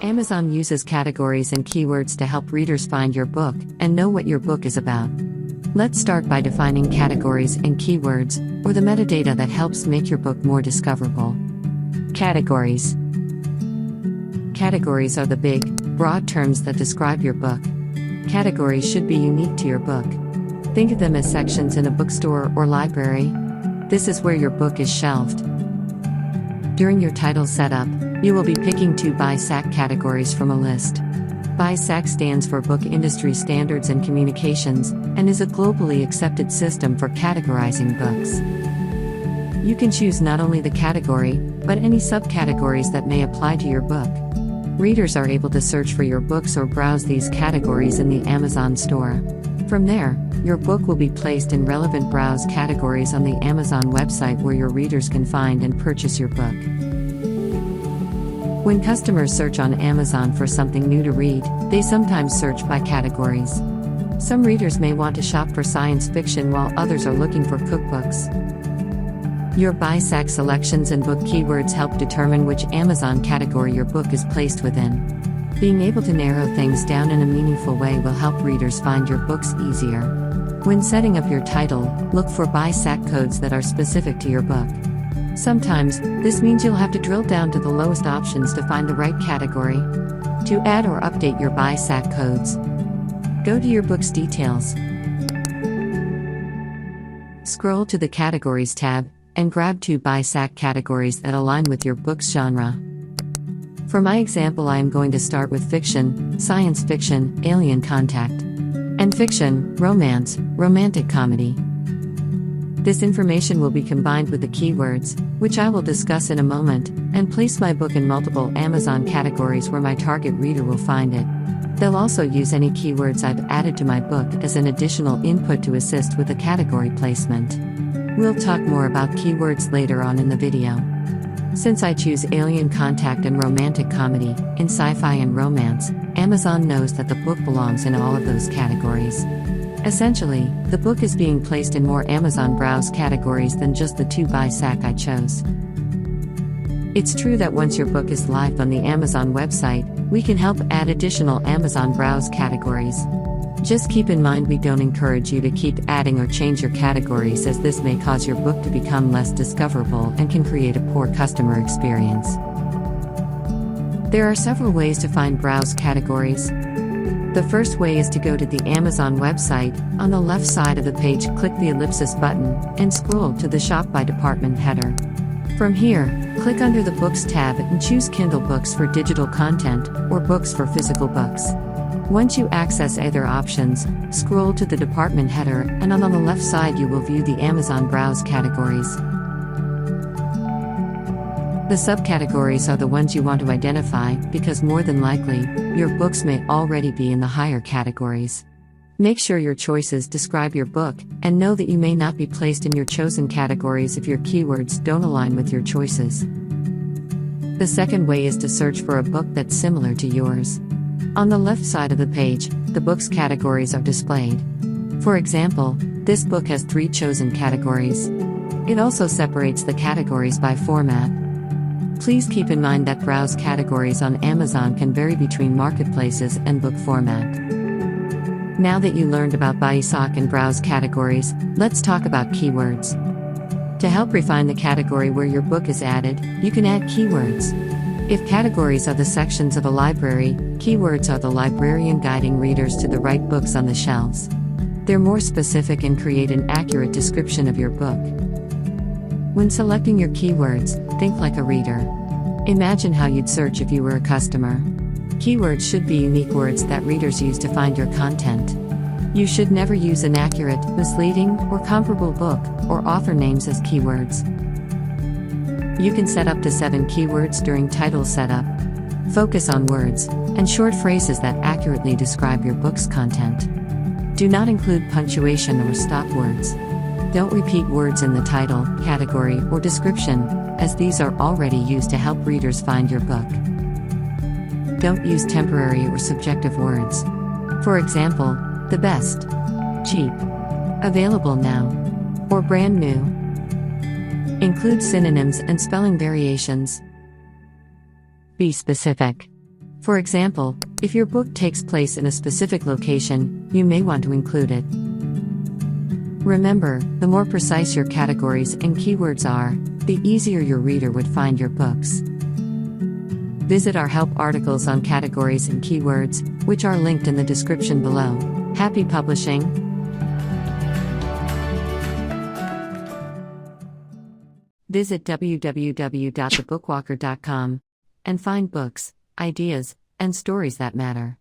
Amazon uses categories and keywords to help readers find your book and know what your book is about. Let's start by defining categories and keywords, or the metadata that helps make your book more discoverable. Categories. Categories are the big, broad terms that describe your book. Categories should be unique to your book. Think of them as sections in a bookstore or library. This is where your book is shelved. During your title setup, you will be picking 2 BISAC categories from a list. BISAC stands for Book Industry Standards and Communications, and is a globally accepted system for categorizing books. You can choose not only the category, but any subcategories that may apply to your book. Readers are able to search for your books or browse these categories in the Amazon store. From there, your book will be placed in relevant browse categories on the Amazon website where your readers can find and purchase your book. When customers search on Amazon for something new to read, they sometimes search by categories. Some readers may want to shop for science fiction while others are looking for cookbooks. Your BISAC selections and book keywords help determine which Amazon category your book is placed within. Being able to narrow things down in a meaningful way will help readers find your books easier. When setting up your title, look for BISAC codes that are specific to your book. Sometimes, this means you'll have to drill down to the lowest options to find the right category. To add or update your BISAC codes, go to your book's details. Scroll to the Categories tab, and grab 2 BISAC categories that align with your book's genre. For my example, I am going to start with fiction, science fiction, alien contact, and fiction, romance, romantic comedy. This information will be combined with the keywords, which I will discuss in a moment, and place my book in multiple Amazon categories where my target reader will find it. They'll also use any keywords I've added to my book as an additional input to assist with the category placement. We'll talk more about keywords later on in the video. Since I choose alien contact and romantic comedy, in sci-fi and romance, Amazon knows that the book belongs in all of those categories. Essentially, the book is being placed in more Amazon browse categories than just the 2 BISAC I chose. It's true that once your book is live on the Amazon website, we can help add additional Amazon browse categories. Just keep in mind we don't encourage you to keep adding or change your categories, as this may cause your book to become less discoverable and can create a poor customer experience. There are several ways to find browse categories. The first way is to go to the Amazon website. On the left side of the page, click the ellipsis button, and scroll to the Shop by Department header. From here, click under the Books tab and choose Kindle Books for digital content, or Books for physical books. Once you access either options, scroll to the department header, and on the left side you will view the Amazon browse categories. The subcategories are the ones you want to identify, because more than likely, your books may already be in the higher categories. Make sure your choices describe your book, and know that you may not be placed in your chosen categories if your keywords don't align with your choices. The second way is to search for a book that's similar to yours. On the left side of the page, the book's categories are displayed. For example, this book has 3 chosen categories. It also separates the categories by format. Please keep in mind that browse categories on Amazon can vary between marketplaces and book format. Now that you learned about BISAC and browse categories, let's talk about keywords. To help refine the category where your book is added, you can add keywords. If categories are the sections of a library, keywords are the librarian guiding readers to the right books on the shelves. They're more specific and create an accurate description of your book. When selecting your keywords, think like a reader. Imagine how you'd search if you were a customer. Keywords should be unique words that readers use to find your content. You should never use inaccurate, misleading, or comparable book or author names as keywords. You can set up to 7 keywords during title setup. Focus on words and short phrases that accurately describe your book's content. Do not include punctuation or stop words. Don't repeat words in the title, category, or description, as these are already used to help readers find your book. Don't use temporary or subjective words. For example, the best, cheap, available now, or brand new. Include synonyms and spelling variations. Be specific. For example, if your book takes place in a specific location, you may want to include it. Remember, the more precise your categories and keywords are, the easier your reader would find your books. Visit our help articles on categories and keywords, which are linked in the description below. Happy publishing! Visit www.thebookwalker.com and find books, ideas, and stories that matter.